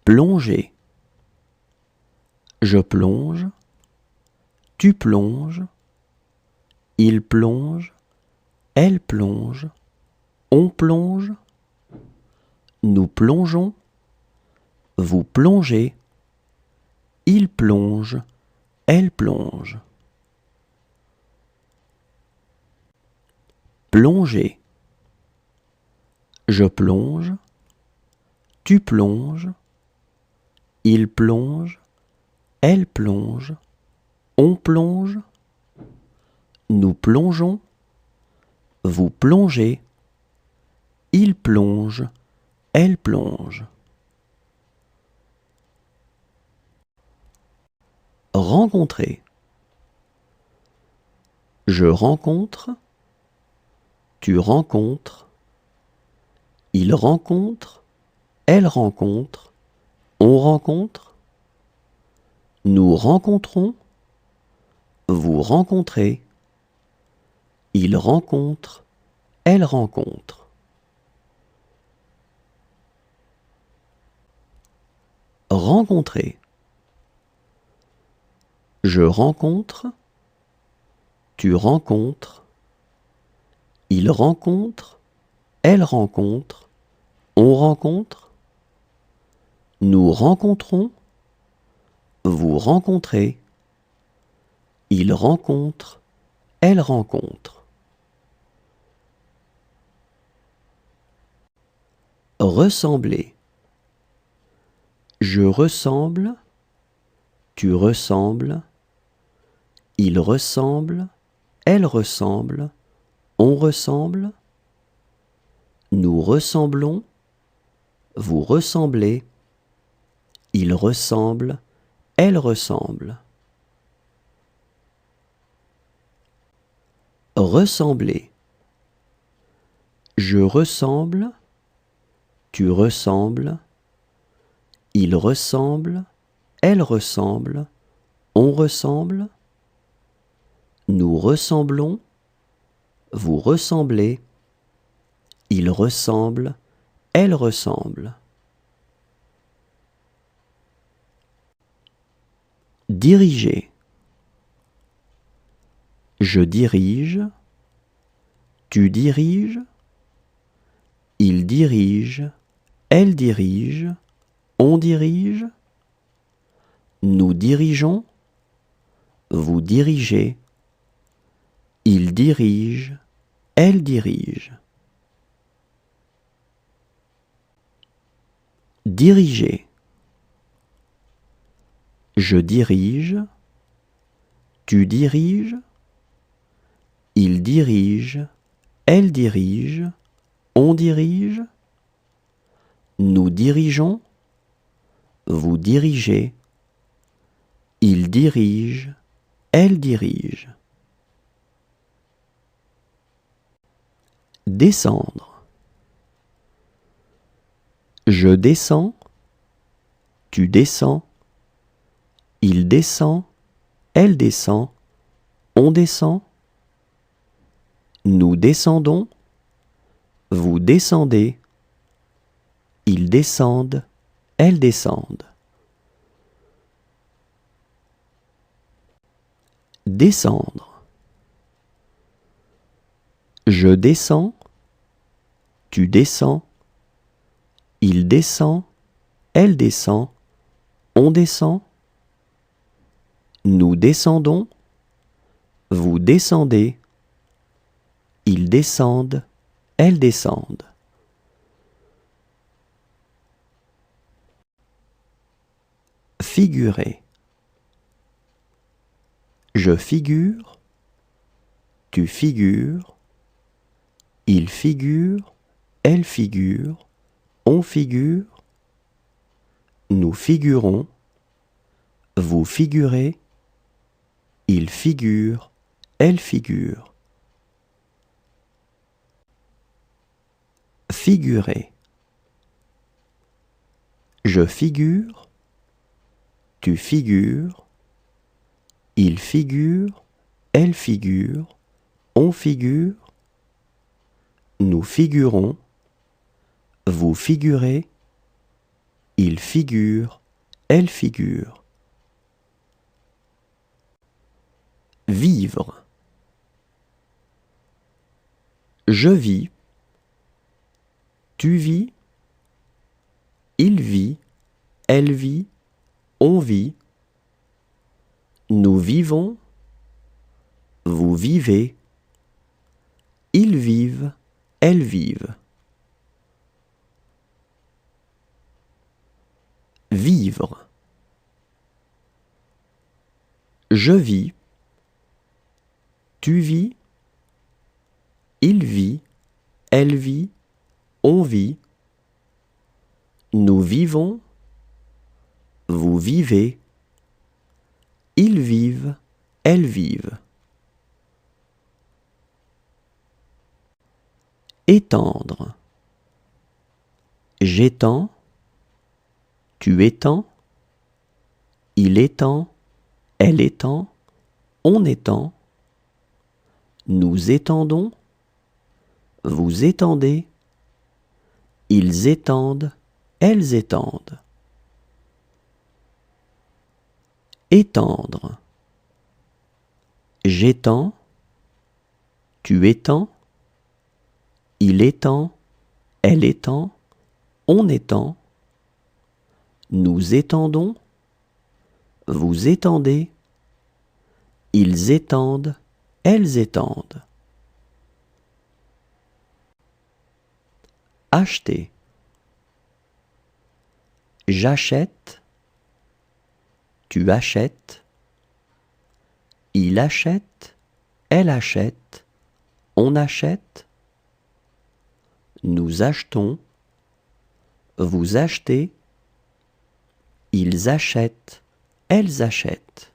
Plonger. Je plonge, tu plonges, il plonge, elle plonge, on plonge, nous plongeons, vous plongez, il plonge, elle plonge. Plonger. Je plonge, tu plonges, il plonge, elle plonge, on plonge, nous plongeons, vous plongez, il plonge, elle plonge. Rencontrer. Je rencontre, tu rencontres, il rencontre, elle rencontre, on rencontre, nous rencontrons, vous rencontrez, il rencontre, elle rencontre. Rencontrer. Je rencontre, tu rencontres, il rencontre, elle rencontre, on rencontre, nous rencontrons, vous rencontrez, il rencontre, elle rencontre. Ressembler. Je ressemble, tu ressembles, il ressemble, elle ressemble, on ressemble, nous ressemblons, vous ressemblez, il ressemble, elle ressemble. Ressembler. Je ressemble, tu ressembles, il ressemble, elle ressemble, on ressemble, nous ressemblons, vous ressemblez, il ressemble, elle ressemble. Diriger. Je dirige, tu diriges, il dirige, elle dirige, on dirige, nous dirigeons, vous dirigez, il dirige, elle dirige. Diriger. Je dirige, tu diriges, il dirige, elle dirige, on dirige, nous dirigeons, vous dirigez, il dirige, elle dirige. Descendre. Je descends, tu descends, il descend, elle descend, on descend, nous descendons, vous descendez, ils descendent, elles descendent. Descendre. Je descends, tu descends, il descend, elle descend, on descend, nous descendons, vous descendez, ils descendent, elles descendent. Figurer. Je figure, tu figures, il figure, elle figure, on figure, nous figurons, vous figurez, il figure, elle figure. Figurer. Je figure, tu figures, il figure, elle figure, on figure, nous figurons, vous figurez, il figure, elle figure. Vivre. Je vis, tu vis, il vit, elle vit, on vit, nous vivons, vous vivez, ils vivent, elles vivent. Vivre. Je vis, tu vis, il vit, elle vit, on vit, nous vivons, vous vivez, ils vivent, elles vivent. Étendre. J'étends, tu étends, il étend, elle étend, on étend, nous étendons, vous étendez, ils étendent, elles étendent. Étendre. J'étends, tu étends, il étend, elle étend, on étend, nous étendons, vous étendez, ils étendent, elles étendent. Acheter. J'achète, tu achètes, il achète, elle achète, on achète, nous achetons, vous achetez, ils achètent, elles achètent.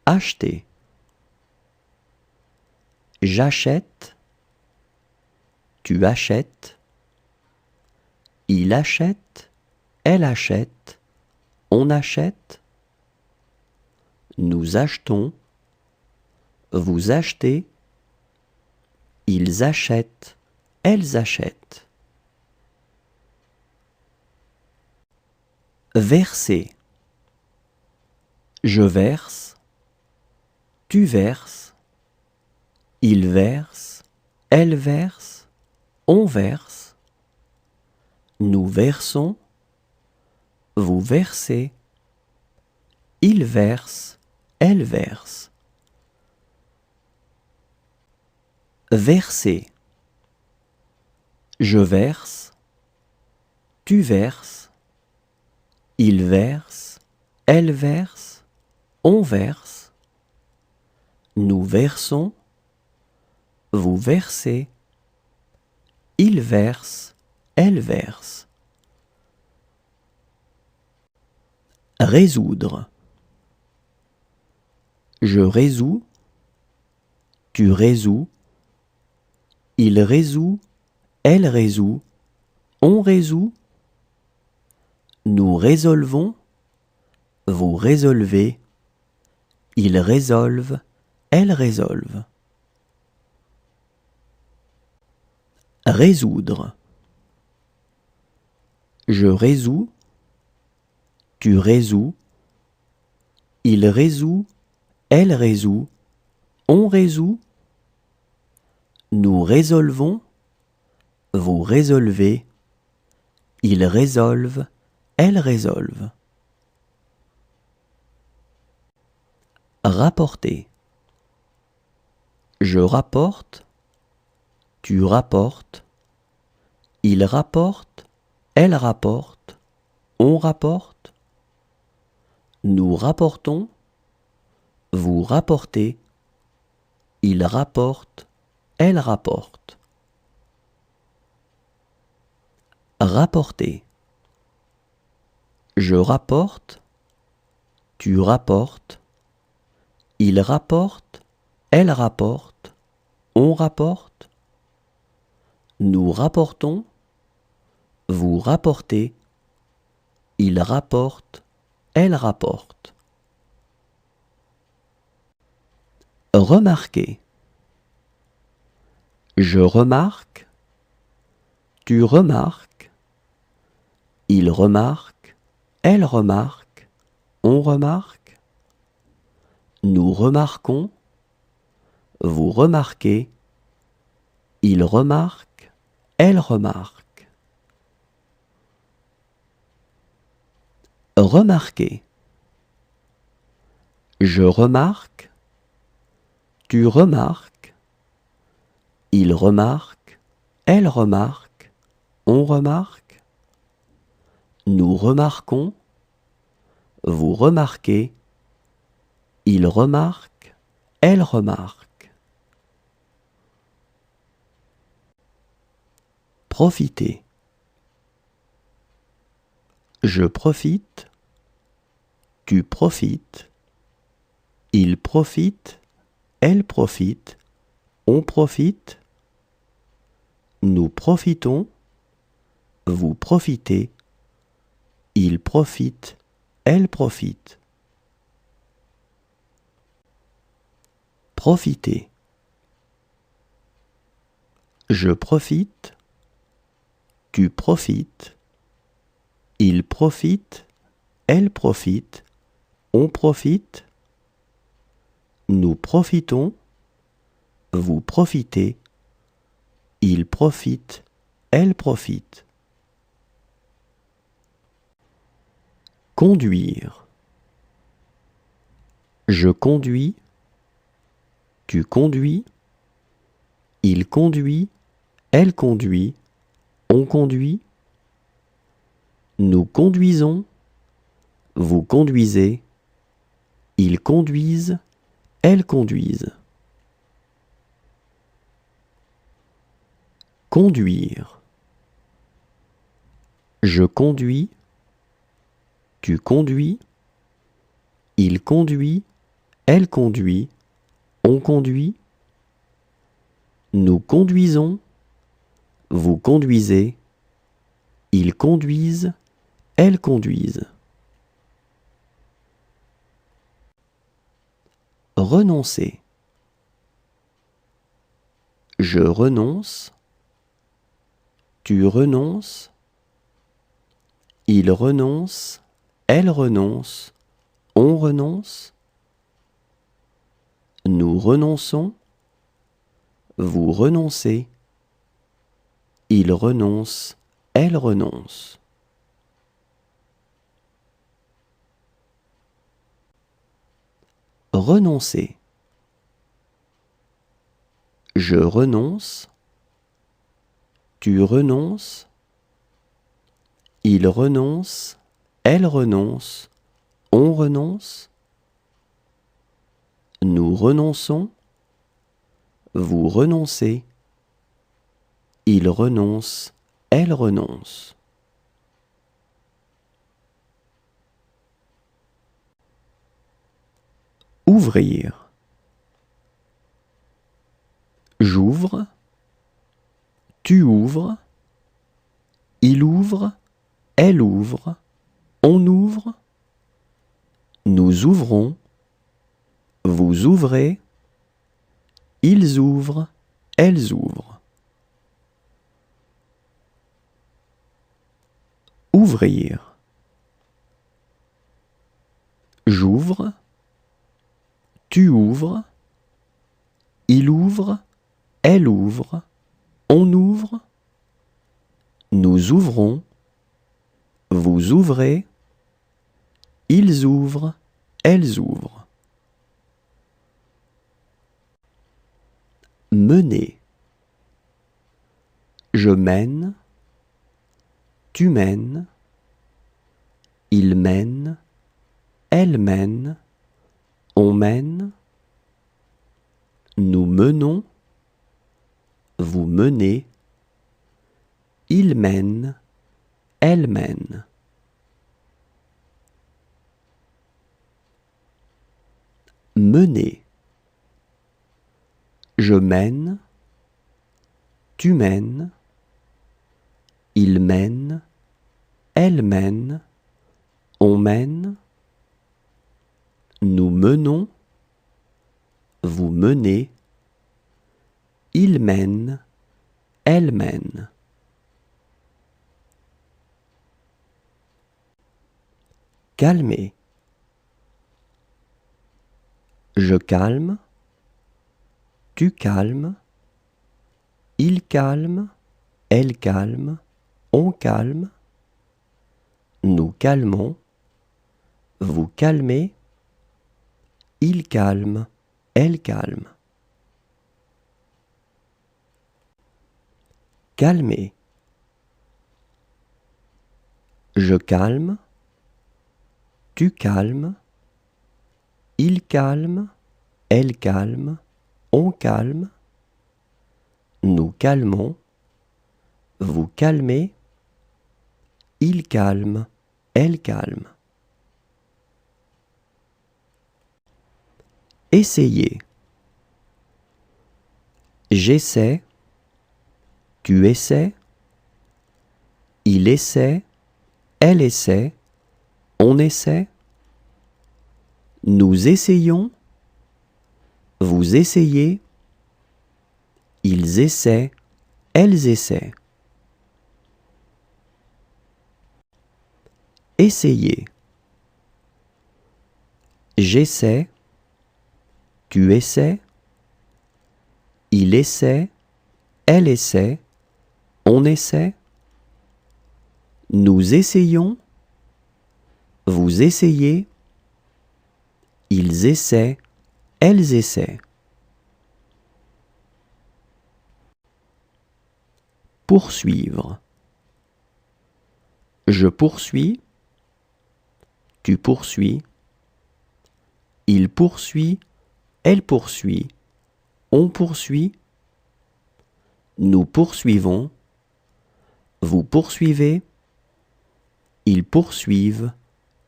Acheter. J'achète, tu achètes, il achète, elle achète, on achète, nous achetons, vous achetez, ils achètent, elles achètent. Verser. Je verse, tu verses, il verse, elle verse, on verse, nous versons, vous versez, il verse, elle verse. Verser. Je verse, tu verses, il verse, elle verse, on verse, nous versons, vous versez, il verse, elle verse. Résoudre. Je résous, tu résous, il résout, elle résout, on résout, nous résolvons, vous résolvez, ils résolvent, elles résolvent. Résoudre. Je résous, tu résous, il résout, elle résout, on résout, nous résolvons, vous résolvez, ils résolvent, elles résolvent. Rapporter. Je rapporte, tu rapportes, il rapporte, elle rapporte, on rapporte, nous rapportons, vous rapportez, il rapporte, elle rapporte. Rapporter. Je rapporte, tu rapportes, il rapporte, elle rapporte, on rapporte, nous rapportons, vous rapportez, il rapporte, elle rapporte. Remarquer. Je remarque, Tu remarques, il remarque, elle remarque, on remarque. Nous remarquons, vous remarquez, il remarque, elle remarque. Remarquer. Je remarque, tu remarques, il remarque, elle remarque, on remarque. Nous remarquons, vous remarquez, il remarque, elle remarque. Profiter. Je profite, tu profites, il profite, elle profite, on profite. Nous profitons, vous profitez, il profite, elle profite. Profiter. Je profite, tu profites, il profite, elle profite, on profite. Nous profitons, vous profitez, il profite, elle profite. Conduire. Je conduis, tu conduis, il conduit, elle conduit, on conduit. Nous conduisons, vous conduisez, ils conduisent, elles conduisent. Conduire. Je conduis, tu conduis, il conduit, elle conduit, on conduit. Nous conduisons, vous conduisez, ils conduisent, elles conduisent. Renoncer. Je renonce, tu renonces, il renonce, elle renonce, on renonce. Nous renonçons, vous renoncez, il renonce, elle renonce. Renoncer. Je renonce, tu renonces, il renonce, elle renonce, on renonce. Nous renonçons, vous renoncez, il renonce, elle renonce. Ouvrir. J'ouvre, tu ouvres, il ouvre, elle ouvre, on ouvre. Nous ouvrons, vous ouvrez, ils ouvrent, elles ouvrent. Ouvrir. J'ouvre, tu ouvres, il ouvre, elle ouvre, on ouvre. Nous ouvrons, vous ouvrez, ils ouvrent, elles ouvrent. Mener. Je mène, tu mènes, il mène, elle mène, on mène. Nous menons, vous menez, il mène, elle mène. Mener. Je mène, tu mènes, il mène, elle mène, on mène. Nous menons, vous menez, il mène, elle mène. calmer. Je calme, tu calmes, il calme, elle calme, on calme, nous calmons, vous calmez, il calme, elle calme. Calmer. Je calme, tu calmes, il calme, elle calme, on calme, nous calmons, vous calmez, il calme, elle calme. Essayez. J'essaie, tu essaies, il essaie, elle essaie, on essaie, nous essayons, vous essayez, ils essaient, elles essaient. Essayez. J'essaie, tu essaies, il essaie, elle essaie, on essaie, nous essayons, vous essayez, ils essaient, elles essaient. Poursuivre. Je poursuis, tu poursuis, il poursuit, elle poursuit, on poursuit, nous poursuivons, vous poursuivez, ils poursuivent,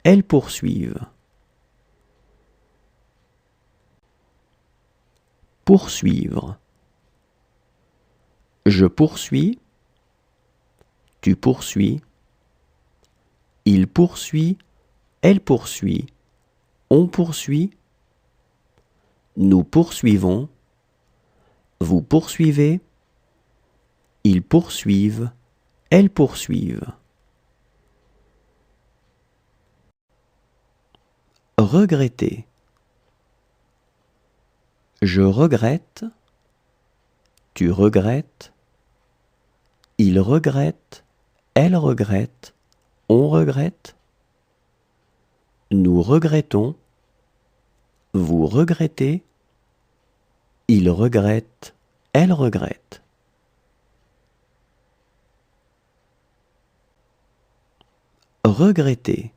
elles poursuivent. Poursuivre. Je poursuis, tu poursuis, il poursuit, elle poursuit, on poursuit, nous poursuivons, vous poursuivez, ils poursuivent, elles poursuivent. Regretter. Je regrette, tu regrettes, il regrette, elle regrette, on regrette, nous regrettons, vous regrettez, il regrette, elle regrette. Regretter.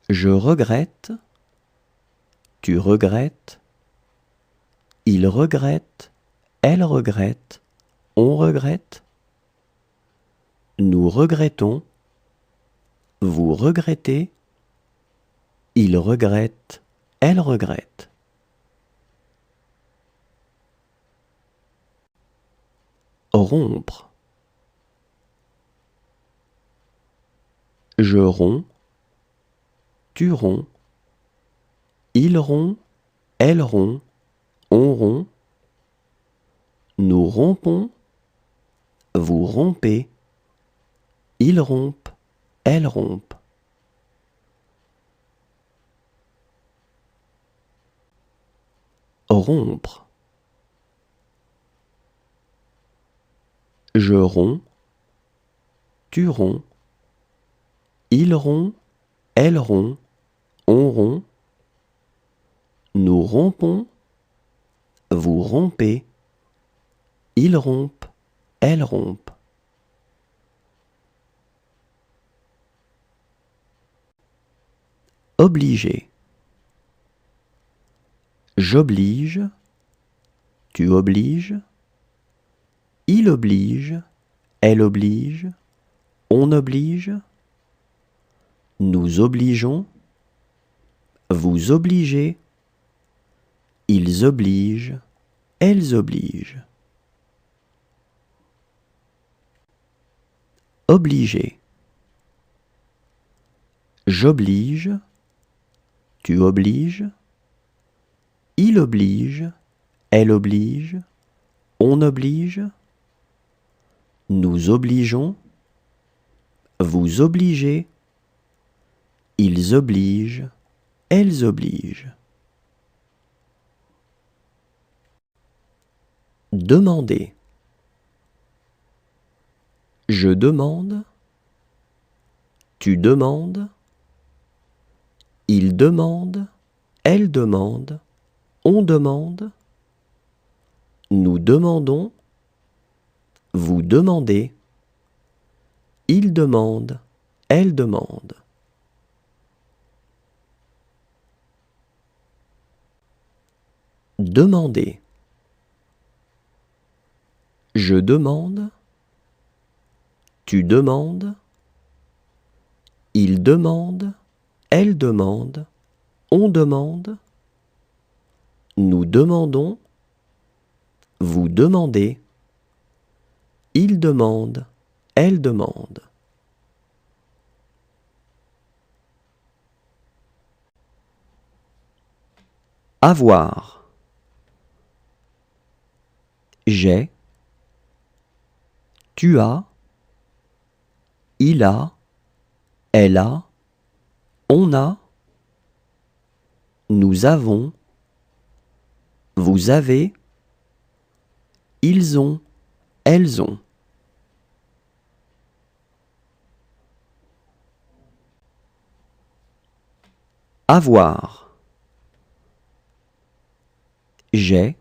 Je regrette, tu regrettes, il regrette, elle regrette, on regrette, nous regrettons, vous regrettez, il regrette, elle regrette. Rompre. Je romps, tu romps, il rompt, elle rompt, on rompt, nous rompons, vous rompez, ils rompent, elles rompent. Rompre. Je romps, tu romps, il rompt, elle rompt, on rompt, nous rompons, vous rompez, ils rompent, elles rompent. Obliger. J'oblige, tu obliges, il oblige, elle oblige, on oblige, nous obligeons, vous obligez, ils obligent, elles obligent. Obliger. J'oblige, tu obliges, il oblige, elle oblige, on oblige, nous obligeons, vous obligez, Ils obligent, elles obligent. Demander. Je demande. Tu demandes. Il demande. Elle demande. On demande. Nous demandons. Vous demandez. Il demande. Elle demande. Demander. Je demande. Tu demandes. Il demande. Elle demande. On demande. Nous demandons. Vous demandez. Il demande. Elle demande. Avoir. J'ai. Tu as. Il a. Elle a. On a. Nous avons. Vous avez. Ils ont. Elles ont. Avoir. J'ai.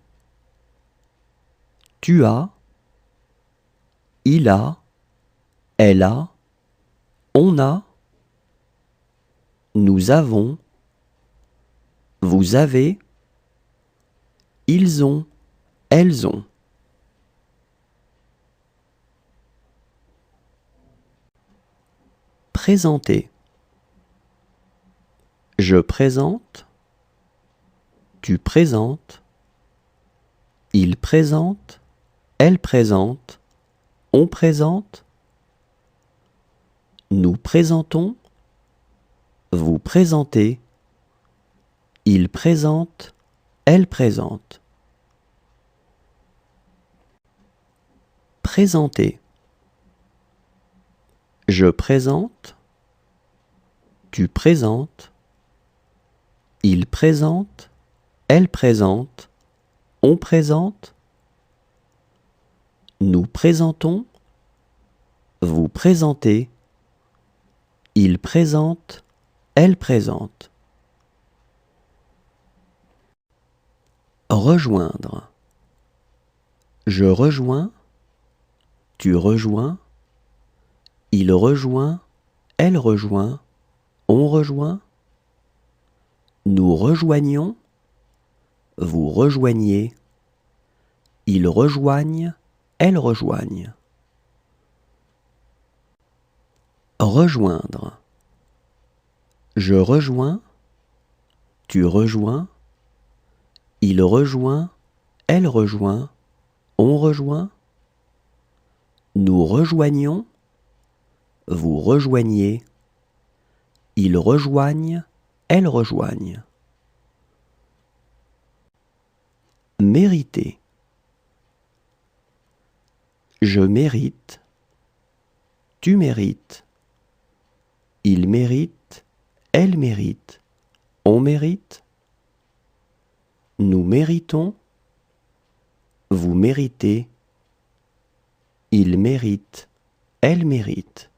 Tu as. Il a. Elle a. On a. Nous avons. Vous avez. Ils ont. Elles ont. Présenter. Je présente. Tu présentes. Il présente. Elle présente. On présente. Nous présentons. Vous présentez. Il présente. Elle présente. Présenter. Je présente. Tu présentes. Il présente. Elle présente. On présente. Nous présentons. Vous présentez. Il présente. Elle présente. Rejoindre. Je rejoins. Tu rejoins. Il rejoint. Elle rejoint. On rejoint. Nous rejoignons. Vous rejoignez. Ils rejoignent. Elles rejoignent. Rejoindre. Je rejoins. Tu rejoins. Il rejoint. Elle rejoint. On rejoint. Nous rejoignons. Vous rejoignez. Ils rejoignent. Elles rejoignent. Mériter. Je mérite. Tu mérites. Il mérite. Elle mérite. On mérite. Nous méritons. Vous méritez. Il mérite. Elle mérite.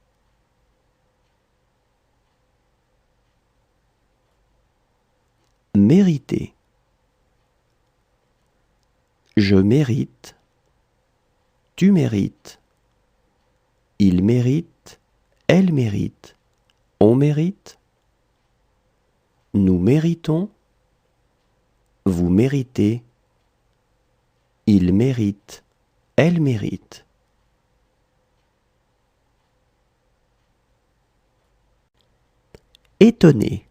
Mériter. Je mérite. Tu mérites. Il mérite. Elle mérite. On mérite. Nous méritons. Vous méritez. Il mérite. Elle mérite. Étonner.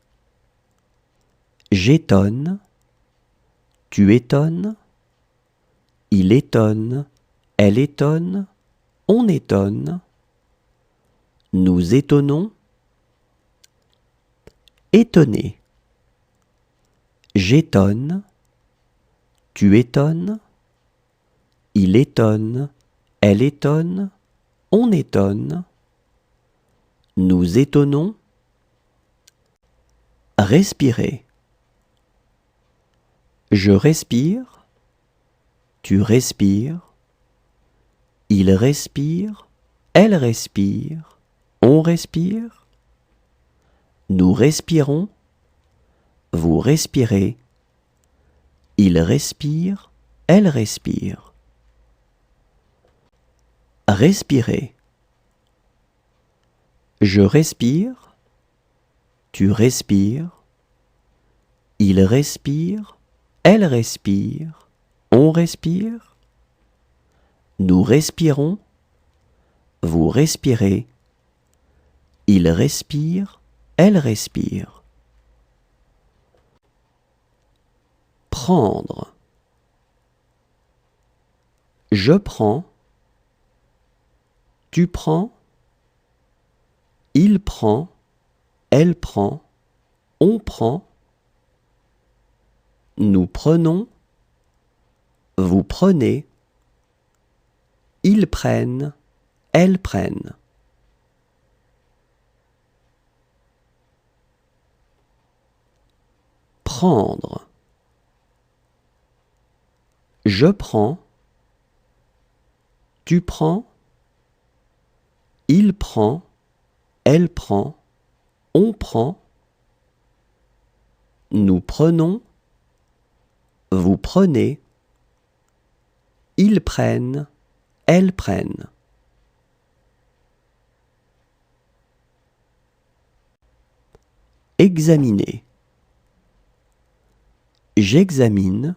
J'étonne. Tu étonnes. Il étonne. Elle étonne. On étonne. Nous étonnons. Étonner. J'étonne. Tu étonnes. Il étonne. Elle étonne. On étonne. Nous étonnons. Respirer. Je respire, tu respires, il respire, elle respire, on respire, nous respirons, vous respirez, il respire, elle respire. Respirer. Je respire, tu respires, il respire, elle respire, on respire, nous respirons, vous respirez, il respire, elle respire. Prendre. Je prends, tu prends, il prend, elle prend, on prend, nous prenons, vous prenez, ils prennent, elles prennent. Prendre. Je prends, tu prends, il prend, elle prend, on prend, nous prenons, vous prenez, ils prennent, elles prennent. Examiner. J'examine,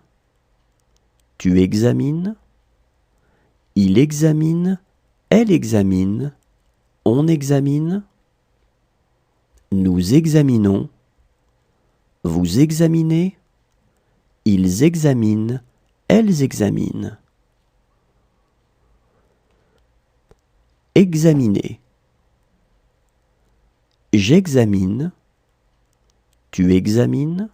tu examines, il examine, elle examine, on examine, nous examinons, vous examinez, ils examinent, elles examinent. Examiner. J'examine, tu examines,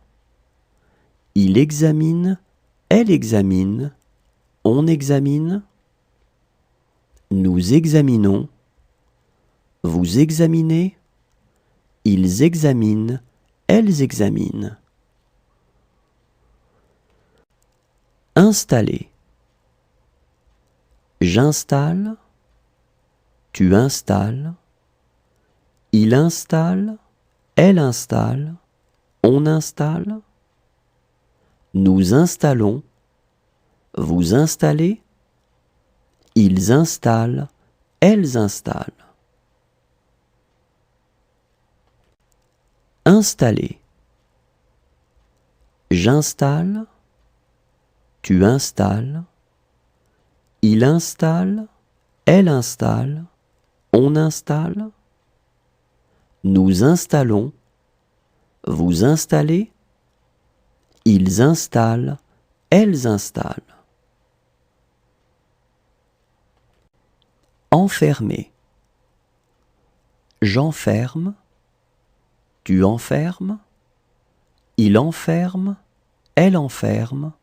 il examine, elle examine, on examine, nous examinons, vous examinez, ils examinent, elles examinent. Installer. J'installe, tu installes, il installe, elle installe, on installe, nous installons, vous installez, ils installent, elles installent. Installer. J'installe, tu installes, il installe, elle installe, on installe, nous installons, vous installez, ils installent, elles installent. Enfermer. J'enferme, tu enfermes, il enferme, elle enferme,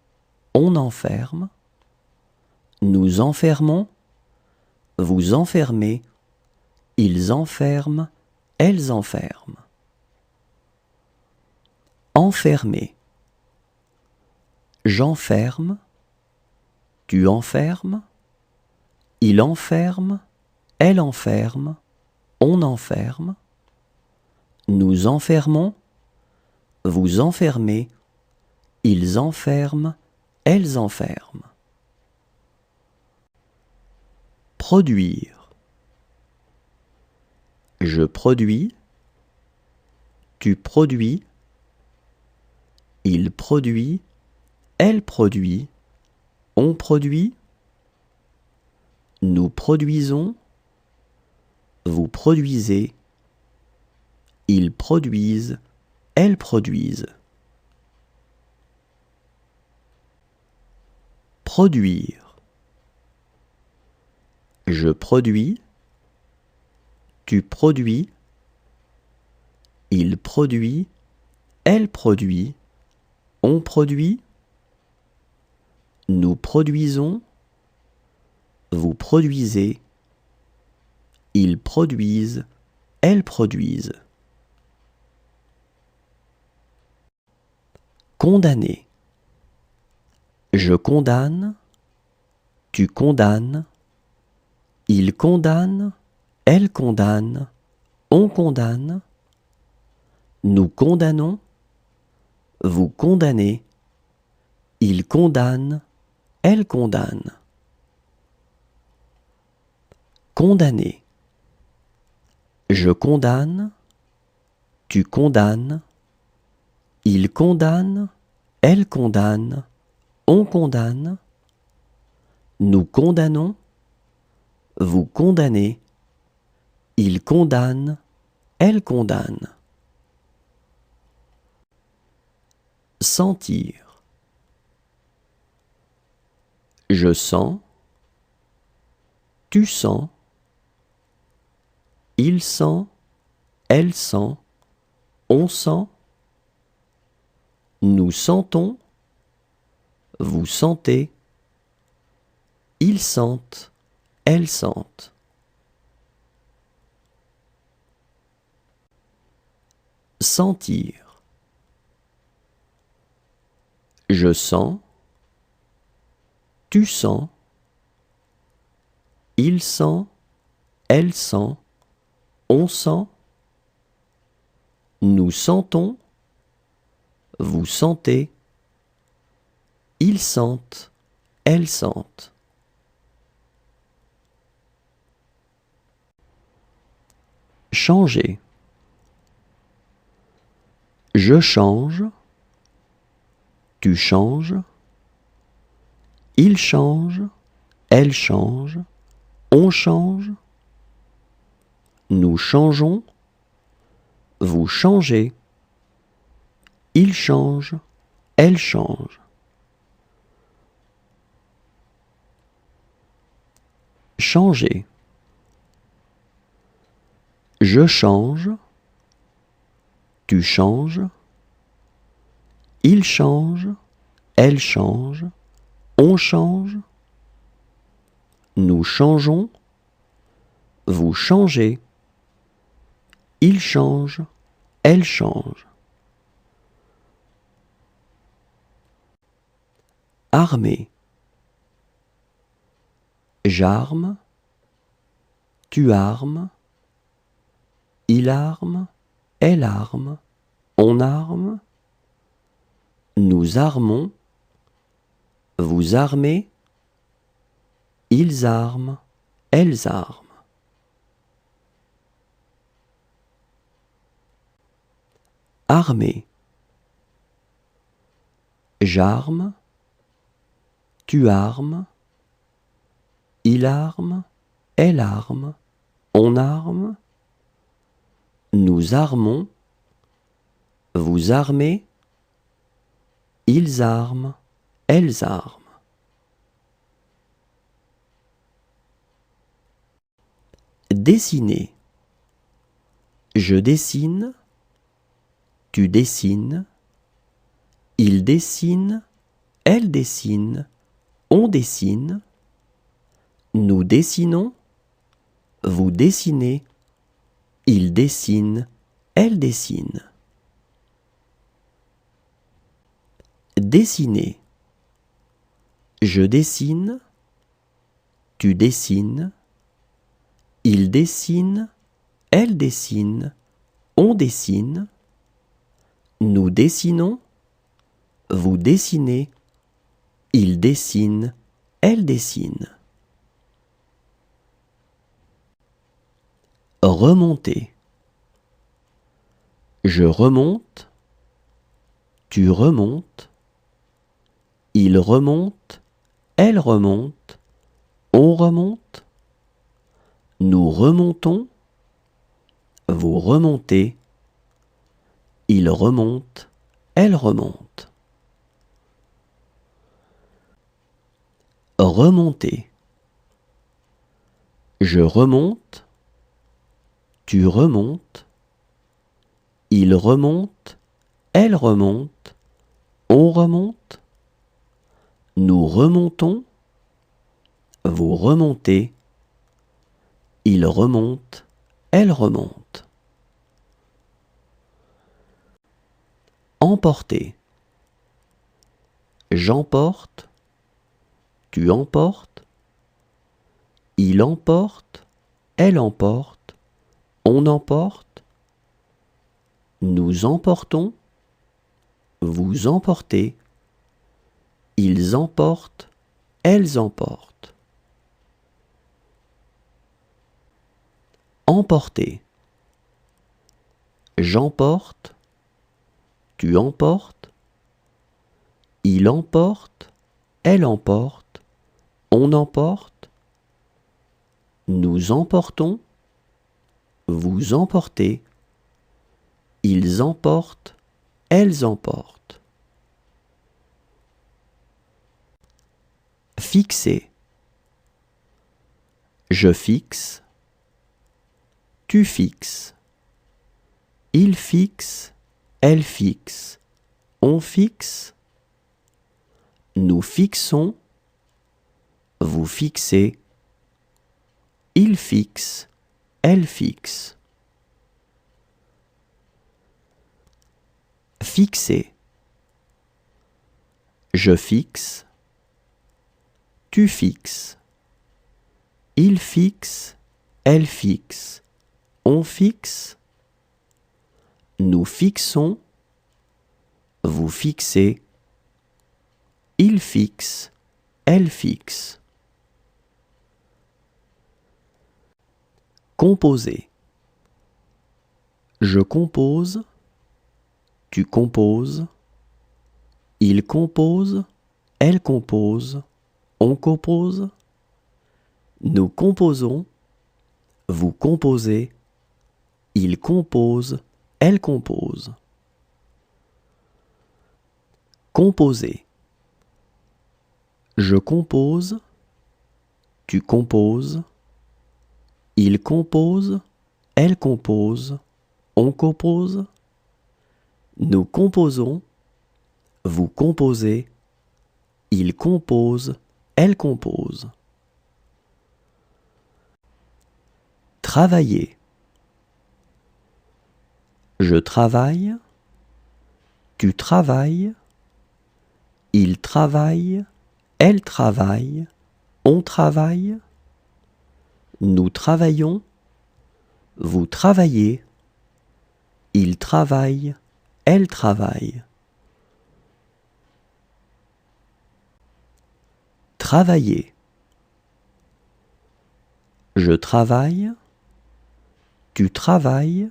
on enferme, nous enfermons, vous enfermez, ils enferment, elles enferment. Enfermer. J'enferme, tu enfermes, il enferme, elle enferme, on enferme, nous enfermons, vous enfermez, ils enferment, elles enferment. Produire. Je produis, tu produis, il produit, elle produit, on produit, nous produisons, vous produisez, ils produisent, elles produisent. Produire. Je produis, tu produis, il produit, elle produit, on produit, nous produisons, vous produisez, ils produisent, elles produisent. Condamner. Je condamne, tu condamnes, il condamne, elle condamne, on condamne, nous condamnons, vous condamnez, il condamne, elle condamne. Condamner. Je condamne, tu condamnes, il condamne, elle condamne, on condamne, nous condamnons, vous condamnez, il condamne, elle condamne. Sentir. Je sens, tu sens, il sent, elle sent, on sent, nous sentons, vous sentez, ils sentent, elles sentent. Sentir. Je sens, tu sens, il sent, elle sent, on sent, nous sentons, vous sentez, ils sentent, elles sentent. Changer. Je change, tu changes, il change, elle change, on change, nous changeons, vous changez, il change, elle change. Changer. Je change, tu changes, il change, elle change, on change, nous changeons, vous changez, il change, elle change. Armer. J'arme, tu armes, il arme, elle arme, on arme, nous armons, vous armez, ils arment, elles arment. Armer. J'arme, tu armes, il arme, elle arme, on arme, nous armons, vous armez, ils arment, elles arment. Dessiner. Je dessine, tu dessines, il dessine, elle dessine, on dessine, nous dessinons, vous dessinez, il dessine, elle dessine. Dessiner. Je dessine, tu dessines, il dessine, elle dessine, on dessine, nous dessinons, vous dessinez, il dessine, elle dessine. Remonter. Je remonte, tu remontes, il remonte, elle remonte, on remonte, nous remontons, vous remontez, il remonte, elle remonte. Remonter. Je remonte, tu remontes, il remonte, elle remonte, on remonte, nous remontons, vous remontez, il remonte, elle remonte. Emporter. J'emporte, tu emportes, il emporte, elle emporte, on emporte, nous emportons, vous emportez, ils emportent, elles emportent. Emporter. J'emporte, tu emportes, il emporte, elle emporte, on emporte, nous emportons, vous emportez, ils emportent, elles emportent. Fixer. Je fixe, tu fixes, il fixe, elle fixe, on fixe, nous fixons, vous fixez, il fixe, elle fixe. Fixer. Je fixe, tu fixes, il fixe, elle fixe, on fixe, nous fixons, vous fixez, il fixe, elle fixe. Composer. Je compose, tu composes, il compose, elle compose, on compose, nous composons, vous composez, il compose, elle compose. Composer. Je compose, tu composes, il compose, elle compose, on compose, nous composons, vous composez, il compose, elle compose. Travailler. Je travaille, tu travailles, il travaille, elle travaille, on travaille, nous travaillons, vous travaillez, il travaille, elle travaille. Travailler. Je travaille, tu travailles,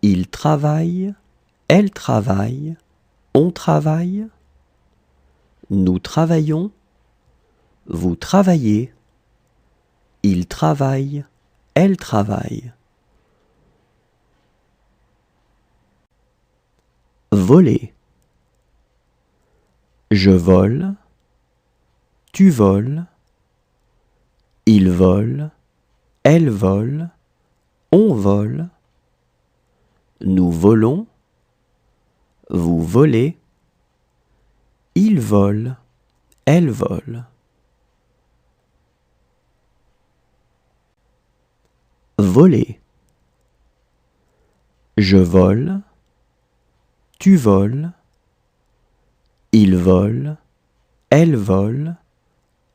il travaille, elle travaille, on travaille, nous travaillons, vous travaillez, il travaille, elle travaille. Voler. Je vole, tu voles, il vole, elle vole, on vole, nous volons, vous volez, il vole, elle vole. Voler. Je vole, tu voles, il vole, elle vole,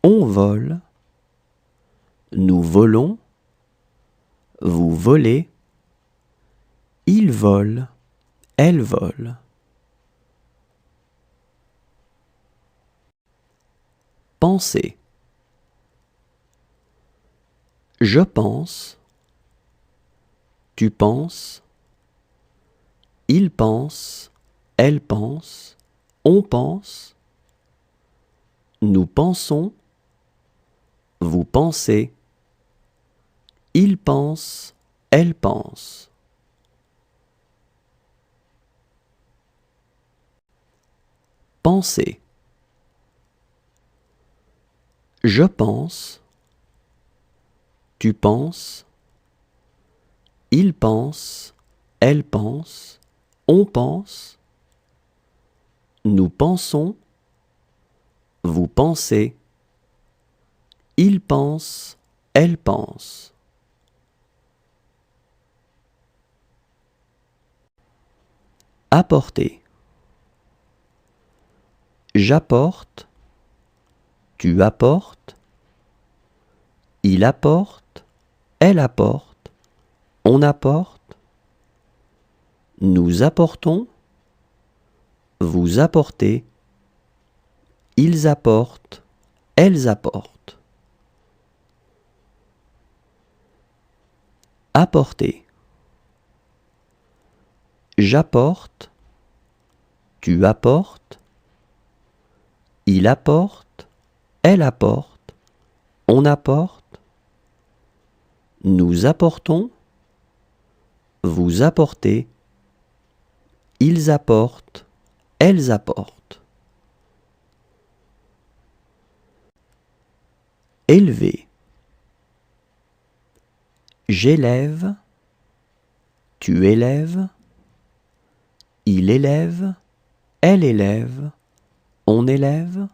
on vole, nous volons, vous volez, il vole, elle vole. Penser. Je pense, tu penses, il pense, elle pense, on pense, nous pensons, vous pensez, il pense, elle pense. Penser. Je pense, tu penses, il pense, elle pense, on pense, nous pensons, vous pensez, il pense, elle pense. Apporter. J'apporte, tu apportes, il apporte, elle apporte, on apporte, nous apportons, vous apportez, ils apportent, elles apportent. Apporter. J'apporte, tu apportes, il apporte, elle apporte, on apporte, nous apportons, vous apportez, ils apportent, elles apportent. Élever. J'élève, tu élèves, il élève, elle élève, on élève,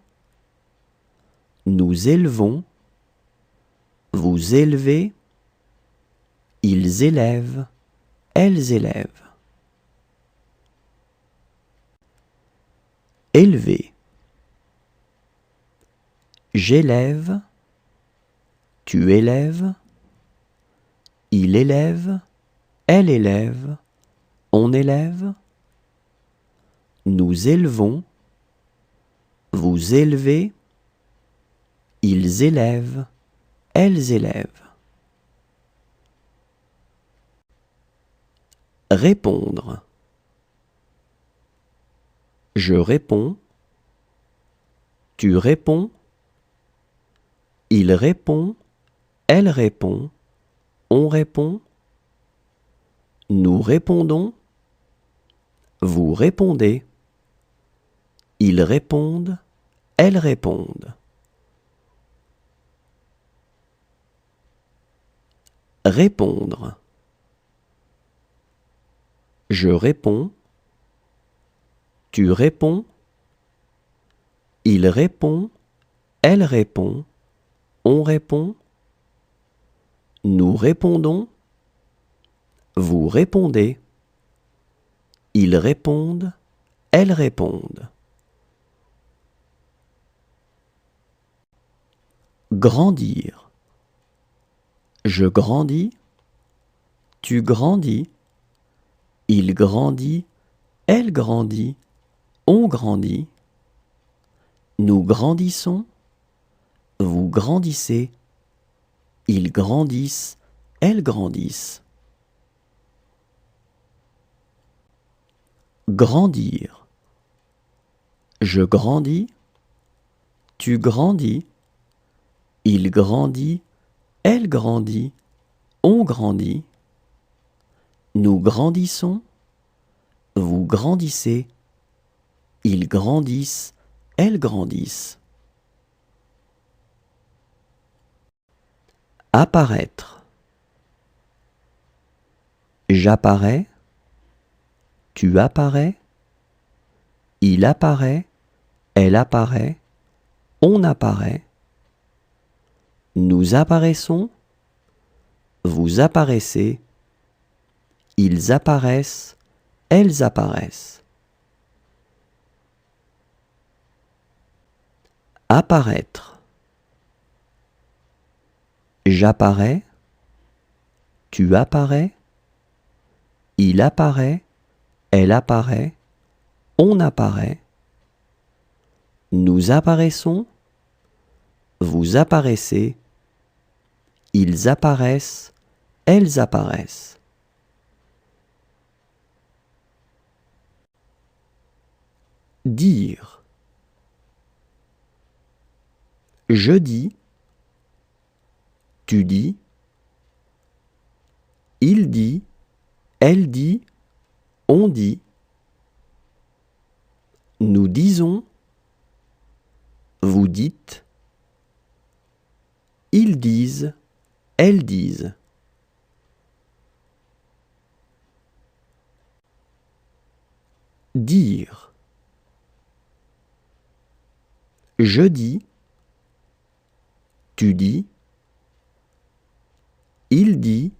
nous élevons, vous élevez, ils élèvent, elles élèvent. Élever. J'élève, tu élèves, il élève, elle élève, on élève, nous élevons, vous élevez, ils élèvent, elles élèvent. Répondre. Je réponds, tu réponds, il répond, elle répond, on répond, nous répondons, vous répondez, ils répondent, elles répondent. Répondre. Je réponds, tu réponds, il répond, elle répond, on répond, nous répondons, vous répondez, ils répondent, elles répondent. Grandir. Je grandis, tu grandis, il grandit, elle grandit, on grandit, nous grandissons, vous grandissez, ils grandissent, elles grandissent. Grandir. Je grandis, tu grandis, il grandit, elle grandit, on grandit, nous grandissons, vous grandissez, ils grandissent, elles grandissent. Apparaître. J'apparais, tu apparais, il apparaît, elle apparaît, on apparaît, nous apparaissons, vous apparaissez, ils apparaissent, elles apparaissent. Apparaître. J'apparais, tu apparais, il apparaît, elle apparaît, on apparaît, nous apparaissons, vous apparaissez, ils apparaissent, elles apparaissent. Dire. Je dis, tu dis, il dit, elle dit, on dit, nous disons, vous dites, ils disent, elles disent. Dire. Je dis, tu dis, il dit,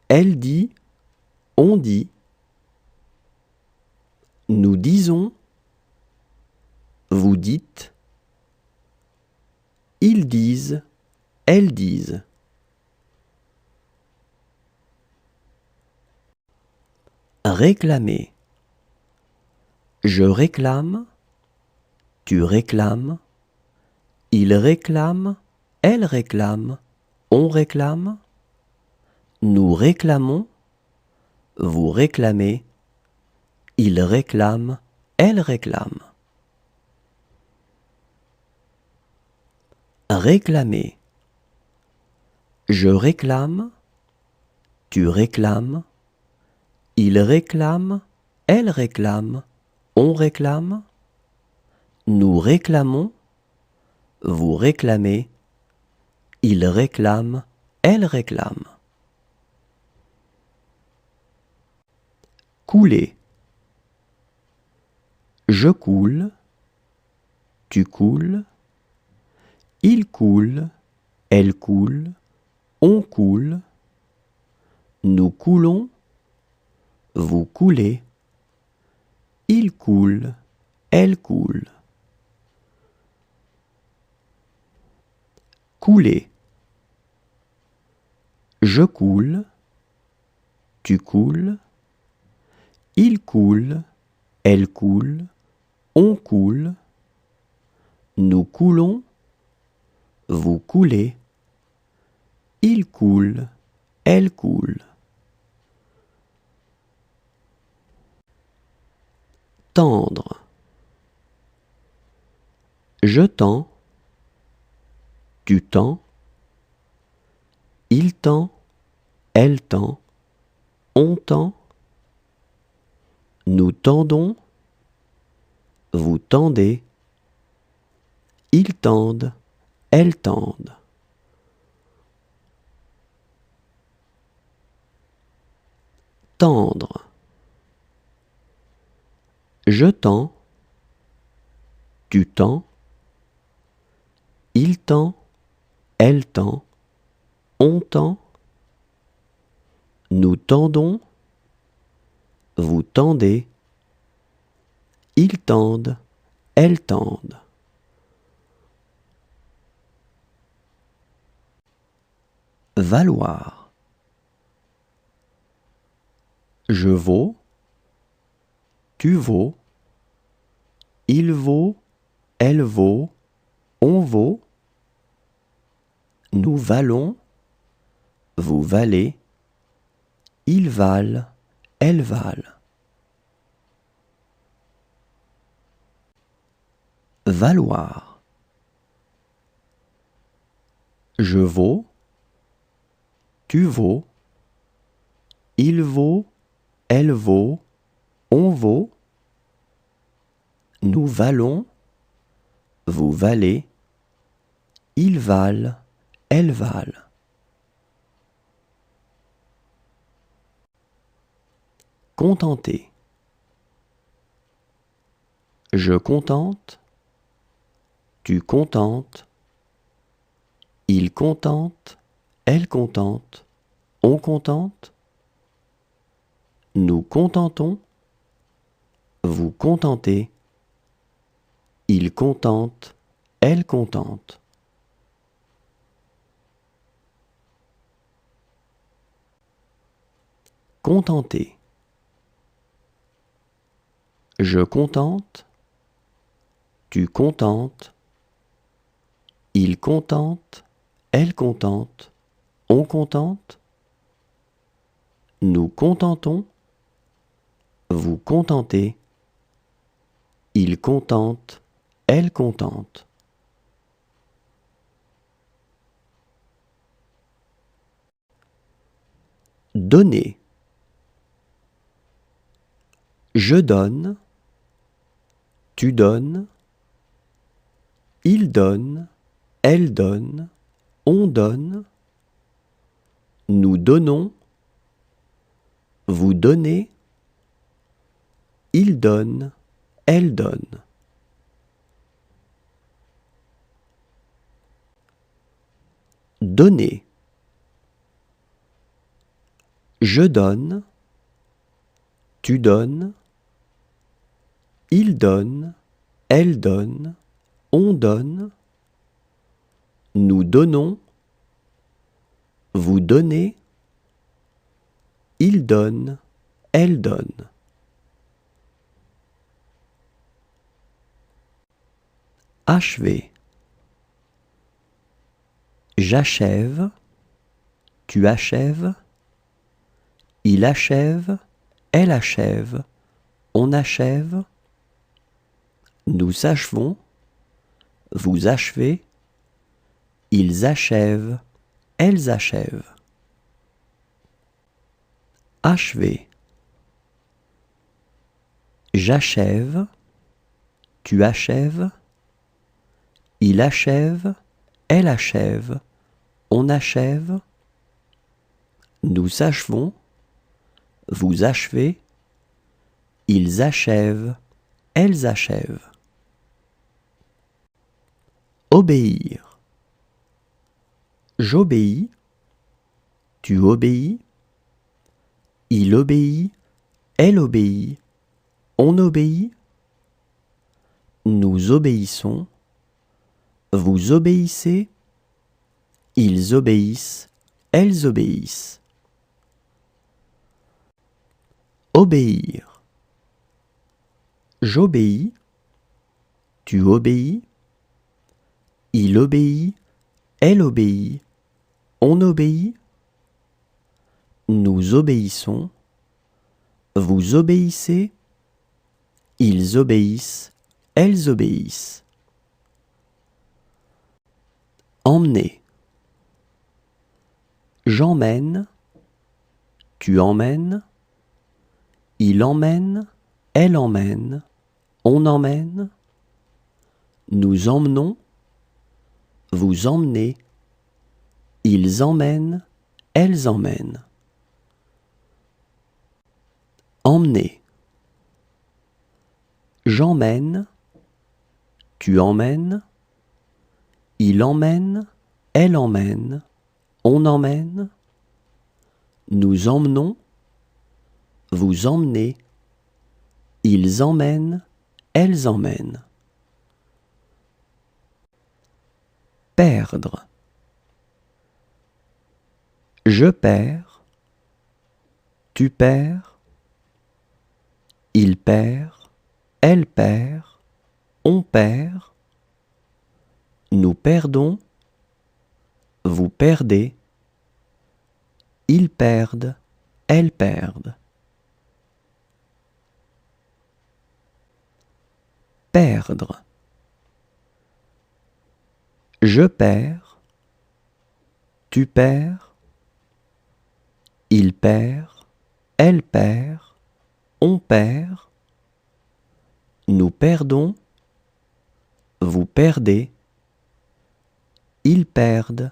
elle dit, on dit, nous disons, vous dites, ils disent, elles disent. Réclamer. Je réclame, tu réclames, il réclame, elle réclame, on réclame, nous réclamons, vous réclamez, il réclame, elle réclame. Réclamer. Je réclame, tu réclames, il réclame, elle réclame, on réclame, nous réclamons, vous réclamez, il réclame, elle réclame. Couler. Je coule, tu coules, il coule, elle coule, on coule, nous coulons, vous coulez, il coule, elle coule. Couler. Je coule, tu coules, il coule, elle coule, on coule, nous coulons, vous coulez, il coule, elle coule. Tendre. Je tends, tu tends, il tend, elle tend, on tend, nous tendons, vous tendez, ils tendent, elles tendent. Tendre. Je tends, tu tends, il tend, elle tend, on tend, nous tendons, vous tendez, ils tendent, elles tendent. Valoir. Je vaux, tu vaux, il vaut, elle vaut, on vaut, nous valons, vous valez, ils valent, elles valent. Valoir. Je vaux, tu vaux, il vaut, elle vaut, on vaut, nous valons, vous valez, ils valent, elles valent. Contenter. Je contente, tu contentes, il contente, elle contente, on contente, nous contentons, vous contentez, il contente, elle contente. Contenter. Je contente, tu contentes, il contente, elle contente, on contente, nous contentons, vous contentez, il contente, elle contente. Donner. Je donne, tu donnes, il donne, elle donne, on donne, nous donnons, vous donnez, il donne, elle donne. Donner. Je donne, tu donnes, il donne, elle donne, on donne, nous donnons, vous donnez, il donne, elle donne. Achever. J'achève, tu achèves, il achève, elle achève, on achève, nous achevons, vous achevez, ils achèvent, elles achèvent. Achever. J'achève, tu achèves, il achève, elle achève, on achève, nous achevons, vous achevez, ils achèvent, elles achèvent. Obéir. J'obéis, tu obéis, il obéit, elle obéit, on obéit, nous obéissons, vous obéissez, ils obéissent, elles obéissent. Obéir. J'obéis, tu obéis, il obéit, elle obéit, on obéit, nous obéissons, vous obéissez, ils obéissent, elles obéissent. Emmener. J'emmène, tu emmènes, il emmène, elle emmène, on emmène, nous emmenons, vous emmenez, ils emmènent, elles emmènent. Emmener. J'emmène, tu emmènes, il emmène, elle emmène, on emmène, nous emmenons, vous emmenez, ils emmènent, elles emmènent. Perdre. Je perds, tu perds, il perd, elle perd, on perd, nous perdons, vous perdez, ils perdent, elles perdent. Perdre. Je perds, tu perds, il perd, elle perd, on perd, nous perdons, vous perdez, ils perdent,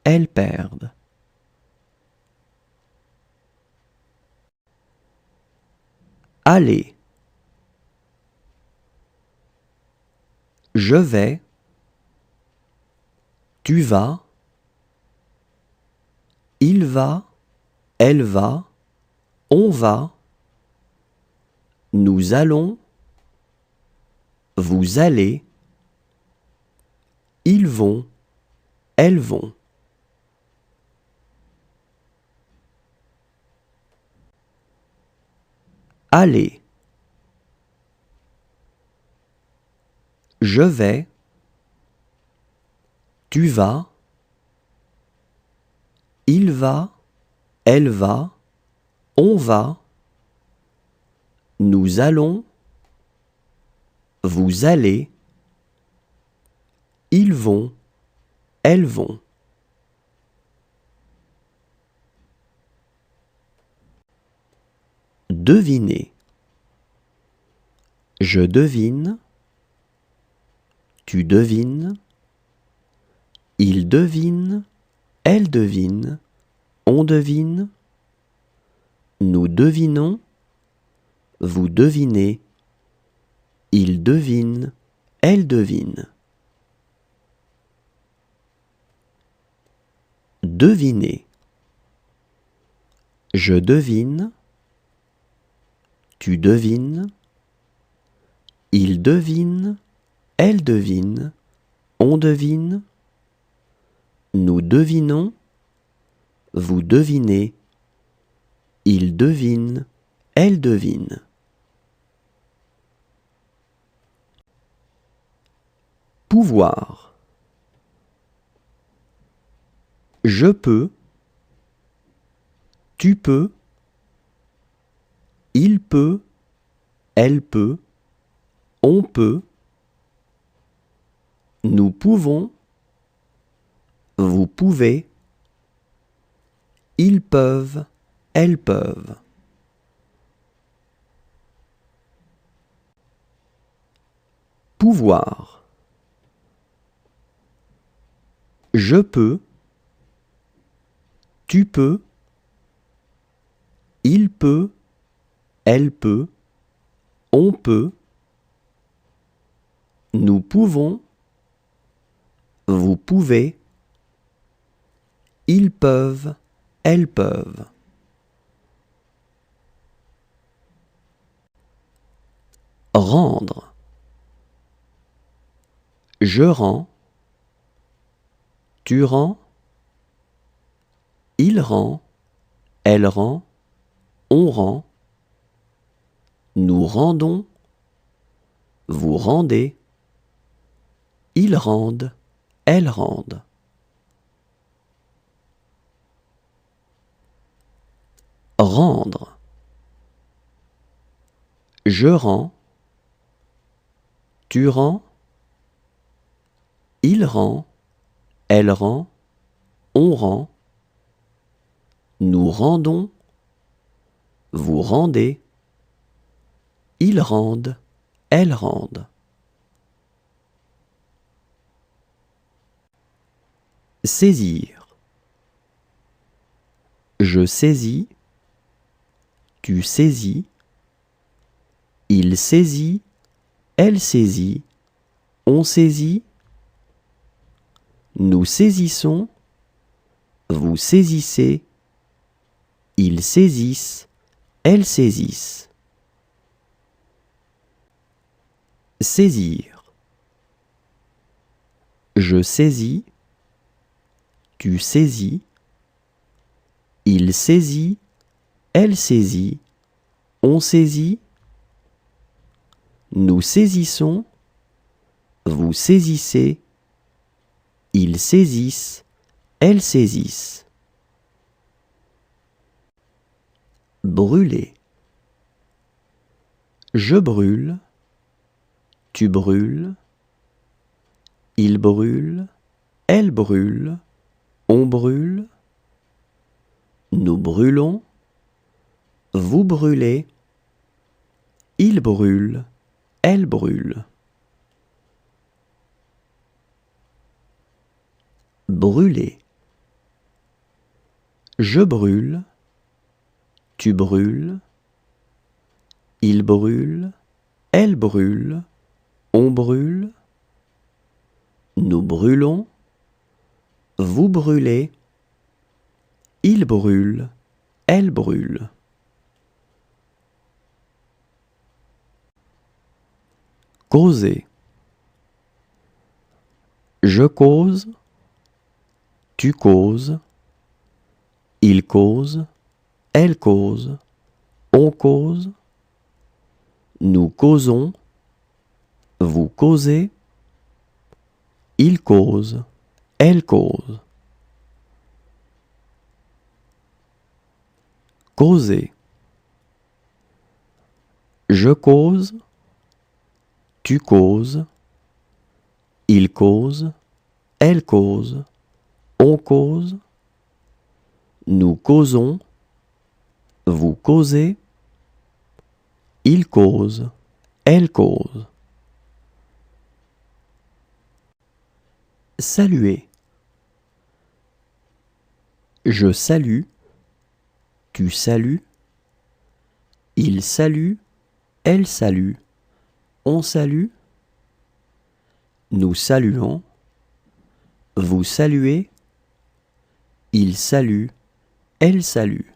elles perdent. Aller. Je vais, tu vas, il va, elle va, on va, nous allons, vous allez, ils vont, elles vont. Aller. Je vais, tu vas, il va, elle va, on va, nous allons, vous allez, ils vont, elles vont. Deviner. Je devine, tu devines, il devine, elle devine, on devine, nous devinons, vous devinez, il devine, elle devine. Deviner. Je devine, tu devines, il devine, elle devine, on devine, nous devinons, vous devinez, il devine, elle devine. Pouvoir. Je peux, tu peux, il peut, elle peut, on peut, nous pouvons, vous pouvez, ils peuvent, elles peuvent. Pouvoir. Je peux, tu peux, il peut, elle peut, on peut, nous pouvons, vous pouvez, ils peuvent, elles peuvent. Rendre. Je rends, tu rends, il rend, elle rend, on rend, nous rendons, vous rendez, ils rendent, elles rendent. Rendre. Je rends, tu rends, il rend, elle rend, on rend, nous rendons, vous rendez, ils rendent, elles rendent. Saisir. Je saisis, tu saisis, il saisit, elle saisit, on saisit, nous saisissons, vous saisissez, ils saisissent, elles saisissent. Saisir. Je saisis, tu saisis, il saisit, elle saisit, on saisit, nous saisissons, vous saisissez, ils saisissent, elles saisissent. Brûler. Je brûle, tu brûles, il brûle, elle brûle, on brûle, nous brûlons, vous brûlez, il brûle, elle brûle. Brûler. Je brûle, tu brûles, il brûle, elle brûle, on brûle, nous brûlons, vous brûlez, il brûle, elle brûle. Causer. Je cause, tu causes, il cause, elle cause, on cause, nous causons, vous causez, il cause, elle cause. Causer. Je cause, tu causes, il cause, elle cause, on cause, nous causons, vous causez, il cause, elle cause. Saluer. Je salue, tu salues, il salue, elle salue, on salue, nous saluons, vous saluez, il salue, elle salue.